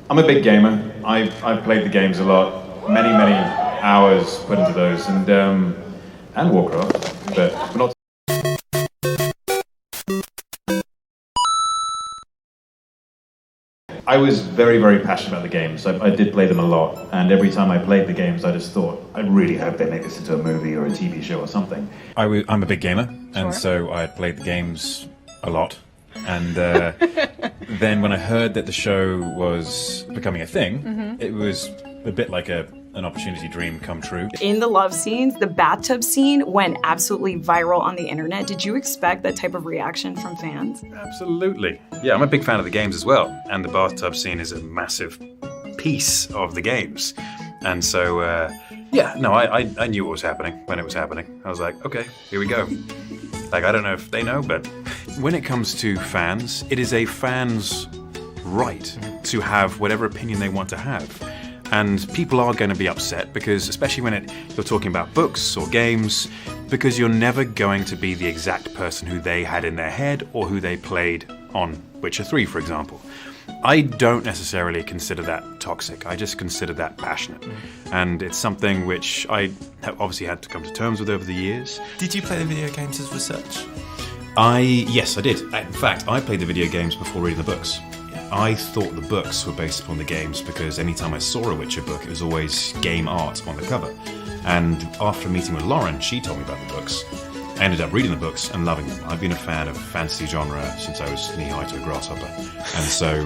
I'm a big gamer. I've played the games a lot, many hours put into those, and Warcraft, but not. I was very passionate about the games. I did play them a lot, and every time I played the games, I just thought, I really hope they make this into a movie or a TV show or something. I'm a big gamer, and so I played the games a lot. And then when I heard that the show was becoming a thing, it was a bit like an opportunity dream come true. In the love scenes, the bathtub scene went absolutely viral on the internet. Did you expect that type of reaction from fans? Absolutely. Yeah, I'm a big fan of the games as well. And the bathtub scene is a massive piece of the games. And so, I knew what was happening when it was happening. I was like, okay, here we go. Like, I don't know if they know, but when it comes to fans, it is a fan's right to have whatever opinion they want to have. And people are going to be upset because, especially when you're talking about books or games, because you're never going to be the exact person who they had in their head or who they played on Witcher 3, for example. I don't necessarily consider that toxic. I just consider that passionate. And it's something which I have obviously had to come to terms with over the years. Did you play the video games as research? Yes, I did. In fact, I played the video games before reading the books. I thought the books were based upon the games because anytime I saw a Witcher book, it was always game art on the cover. And after meeting with Lauren, she told me about the books. I ended up reading the books and loving them. I've been a fan of fantasy genre since I was knee-high to a grasshopper. And so,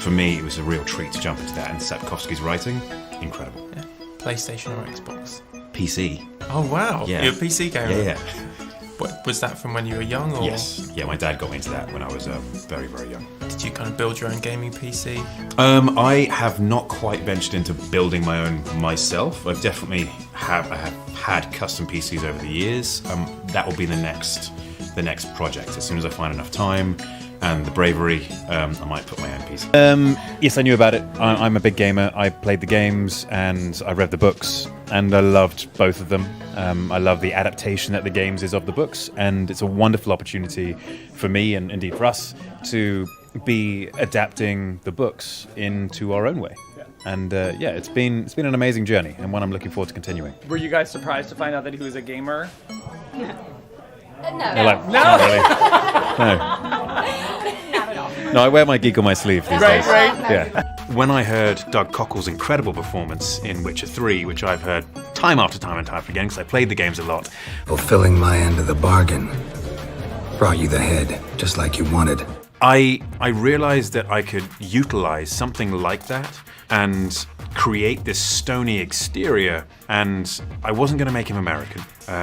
for me, it was a real treat to jump into that. And Sapkowski's writing, incredible. Yeah. PlayStation or Xbox? PC. Oh, wow. Yeah. You're a PC gamer? Yeah. What, was that from when you were young? Or? Yes. Yeah, my dad got me into that when I was very young. Did you kind of build your own gaming PC? I have not quite ventured into building my own myself. I definitely have had custom PCs over the years. That will be the next project. As soon as I find enough time and the bravery, I might put my own PC. Yes, I knew about it. I'm a big gamer. I played the games and I read the books, and I loved both of them. I love the adaptation that the games is of the books, and it's a wonderful opportunity for me and indeed for us to be adapting the books into our own way. And it's been an amazing journey, and one I'm looking forward to continuing. Were you guys surprised to find out that he was a gamer? No. Like, No. Not really. No. Not at all. No, I wear my geek on my sleeve these days. Right. Yeah. When I heard Doug Cockle's incredible performance in Witcher 3, which I've heard time after time and time again because I played the games a lot. Fulfilling my end of the bargain brought you the head, just like you wanted. I realized that I could utilize something like that and create this stony exterior, and I wasn't going to make him American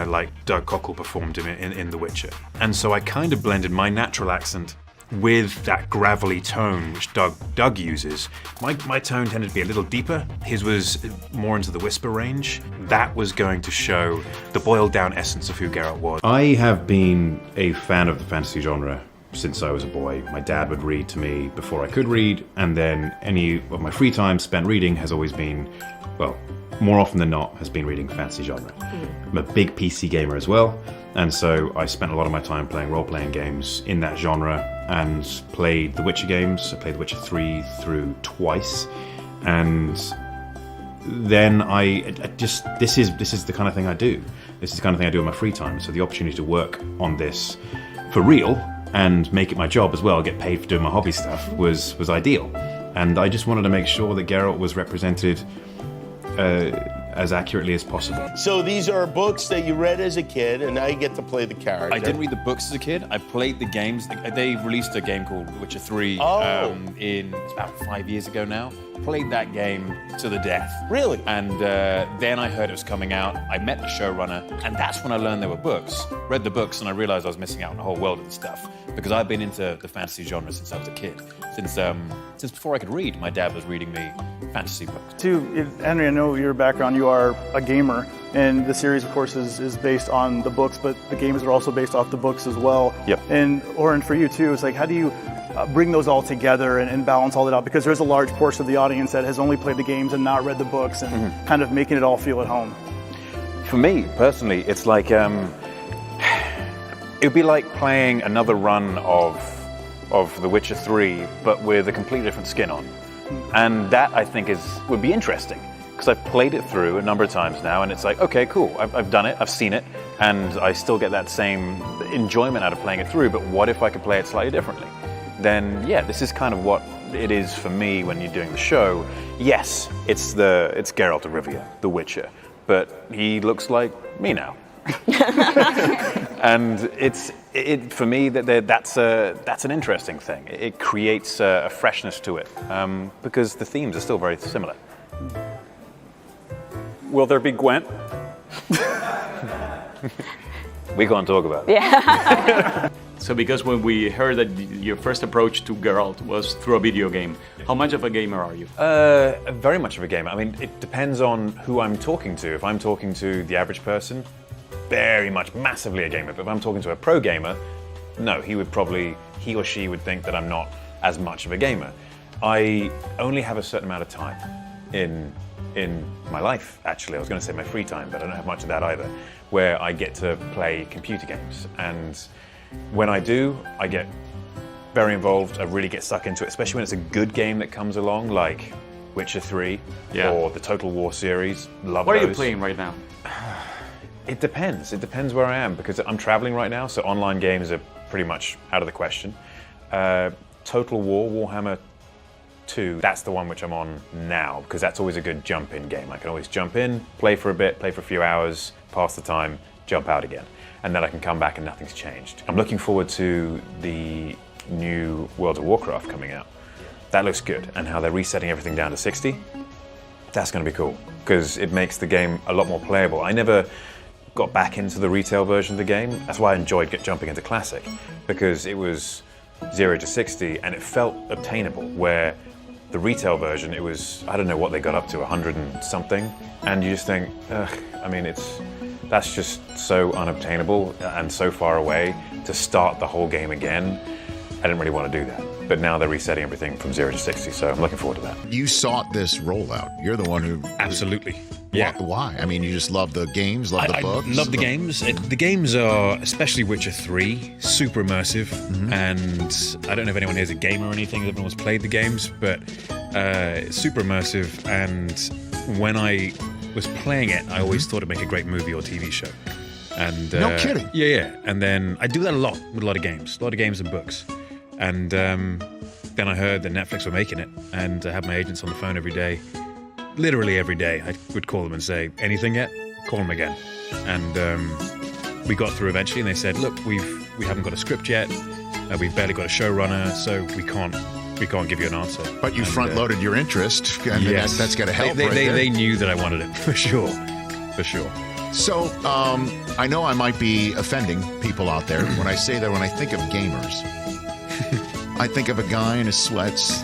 like Doug Cockle performed him in The Witcher. And so I kind of blended my natural accent with that gravelly tone which Doug uses. My tone tended to be a little deeper. His was more into the whisper range. That was going to show the boiled down essence of who Geralt was. I have been a fan of the fantasy genre since I was a boy. My dad would read to me before I could read, and then any of my free time spent reading has always been, well, more often than not, has been reading fantasy genre. I'm a big PC gamer as well, and so I spent a lot of my time playing role-playing games in that genre and played the Witcher games. I played The Witcher 3 through twice, and then this is the kind of thing I do. This is the kind of thing I do in my free time. So the opportunity to work on this for real and make it my job as well, get paid for doing my hobby stuff, was ideal. And I just wanted to make sure that Geralt was represented as accurately as possible. So these are books that you read as a kid, and now you get to play the character. I didn't read the books as a kid. I played the games. They released a game called Witcher 3 it's about 5 years ago now. Played that game to the death. Really? And then I heard it was coming out. I met the showrunner, and that's when I learned there were books. Read the books, and I realized I was missing out on a whole world of the stuff because I've been into the fantasy genre since I was a kid. Since before I could read, my dad was reading me fantasy books. Henry, I know your background, you are a gamer, and the series, of course, is based on the books, but the games are also based off the books as well. Yep. And Oren, for you too, it's like, how do you bring those all together and balance all that out? Because there's a large portion of the audience that has only played the games and not read the books, and kind of making it all feel at home. For me, personally, it's like, it would be like playing another run of The Witcher 3, but with a completely different skin on. And that, I think, would be interesting. Because I've played it through a number of times now, and it's like, okay, cool, I've done it, I've seen it, and I still get that same enjoyment out of playing it through, but what if I could play it slightly differently? Then, yeah, this is kind of what it is for me when you're doing the show. Yes, it's Geralt of Rivia, The Witcher, but he looks like me now. And for me, that's an interesting thing. It creates a freshness to it, because the themes are still very similar. Will there be Gwent? We're going to talk about it. Yeah. So because when we heard that your first approach to Geralt was through a video game, how much of a gamer are you? Very much of a gamer. I mean, it depends on who I'm talking to. If I'm talking to the average person, very much, massively a gamer. But if I'm talking to a pro gamer, no, he or she would think that I'm not as much of a gamer. I only have a certain amount of time in my life, actually. I was going to say my free time, but I don't have much of that either, where I get to play computer games. And when I do, I get very involved. I really get stuck into it, especially when it's a good game that comes along, like Witcher 3 or the Total War series. Love What those. are you playing right now? It depends. It depends where I am, because I'm traveling right now, so online games are pretty much out of the question. Total War, Warhammer 2, that's the one which I'm on now, because that's always a good jump-in game. I can always jump in, play for a bit, play for a few hours, pass the time, jump out again. And then I can come back and nothing's changed. I'm looking forward to the new World of Warcraft coming out. That looks good, and how they're resetting everything down to 60. That's going to be cool, because it makes the game a lot more playable. I never got back into the retail version of the game. That's why I enjoyed jumping into Classic, because it was 0 to 60 and it felt obtainable, where the retail version, it was, I don't know what they got up to, 100 and something, and you just think, ugh, I mean, that's just so unobtainable and so far away to start the whole game again. I didn't really want to do that. But now they're resetting everything from 0 to 60, so I'm looking forward to that. You sought this rollout. You're the one who... Absolutely. Yeah. Why? I mean, you just love the games, love the books? I love the games. The games are, especially Witcher 3, super immersive. And I don't know if anyone here is a gamer or anything, if everyone's played the games, but super immersive. And when I was playing it, I always thought it'd make a great movie or TV show. And no kidding. Yeah. And then I do that a lot with a lot of games and books. And then I heard that Netflix were making it, and I had my agents on the phone every day. Literally every day, I would call them and say, anything yet? Call them again. And we got through eventually, and they said, look, we haven't got a script yet. We've barely got a showrunner, so we can't give you an answer. But you front-loaded your interest, and yes. that's got to help. They knew that I wanted it, for sure. So, I know I might be offending people out there when I say that when I think of gamers, I think of a guy in his sweats,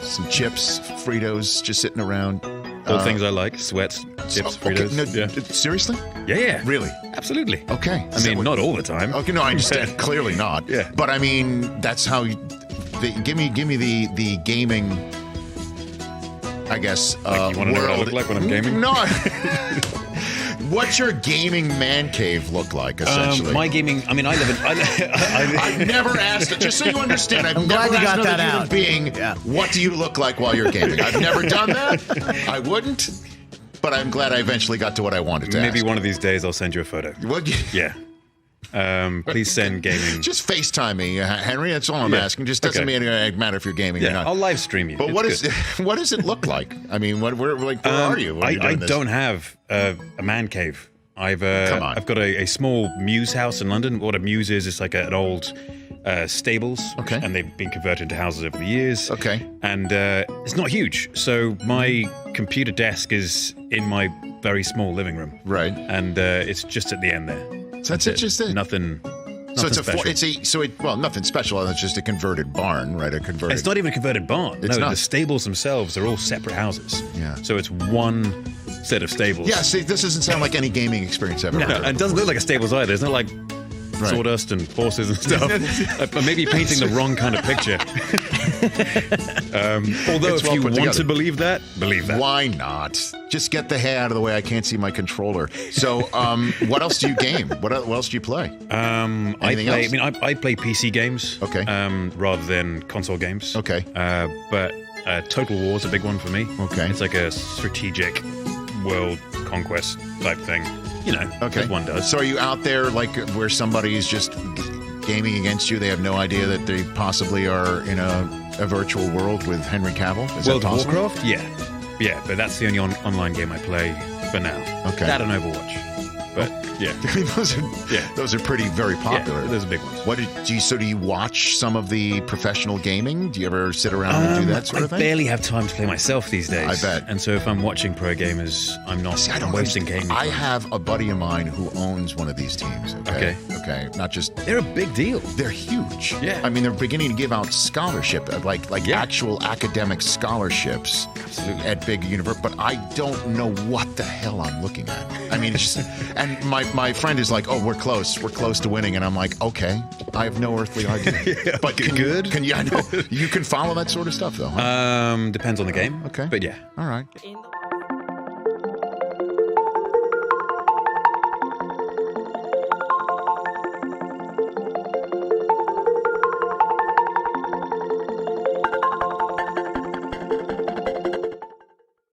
some chips, Fritos, just sitting around. All things I like: sweats, chips, Fritos. Seriously? Yeah. Really? Absolutely. Okay. I mean, not all the time. Okay, no, I understand. Clearly not. Yeah. But I mean, that's how. Give me the gaming. I guess. Like you want to know what I look like when I'm gaming? No. What's your gaming man cave look like, essentially? My gaming, I mean, I live in... I've never asked it, just so you understand, I've never asked another human being, what do you look like while you're gaming? I've never done that. I wouldn't, but I'm glad I eventually got to what I wanted to ask. Maybe one of these days I'll send you a photo. Would you? Yeah. Please send gaming. Just FaceTime me, Henry. That's all I'm asking. Just doesn't matter if you're gaming or not. I'll live stream you. But what does it look like? I mean, where are you? I don't have a man cave. I've got a small Muse house in London. What a Muse is, it's like an old stables. Okay. And they've been converted into houses over the years. Okay. And it's not huge. So my computer desk is in my very small living room. Right. And it's just at the end there. So that's just it. Nothing special. Nothing special. It's just a converted barn, right? It's not even a converted barn. It's not. The stables themselves are all separate houses. Yeah. So it's one set of stables. Yeah. See, this doesn't sound like any gaming experience I've ever heard. And it doesn't look like a stables either. It's not like sawdust and horses and stuff. Maybe painting the wrong kind of picture. Although if you want to believe that. Why not? Just get the hay out of the way. I can't see my controller. So, what else do you game? What else do you play? Anything else? I play PC games. Okay. Rather than console games. Okay. But Total War's a big one for me. Okay. It's like a strategic world conquest type thing. You know, Okay. as one does. So are you out there like where somebody is just gaming against you? They have no idea that they possibly are in a virtual world with Henry Cavill? Is World that of possible? Warcraft? Yeah, but that's the only online game I play for now. Okay. That and Overwatch. But yeah, I mean, those are pretty very popular. Yeah, those are big ones. Do you watch some of the professional gaming? Do you ever sit around and do that sort of I thing? barely have time to play myself these days. I bet. And so if I'm watching pro gamers, I'm not I'm wasting gaming. I have a buddy of mine who owns one of these teams. Okay. Not just They're a big deal. they're huge. Yeah. I mean, they're beginning to give out scholarship, like actual academic scholarships. Absolutely. At big universities, but I don't know what the hell I'm looking at. I mean, it's just, and my friend is like, "Oh, we're close to winning," and I'm like, "Okay, I have no earthly idea." But can you? I know you can follow that sort of stuff though. Huh? Depends on the game. Okay. But yeah. All right. In the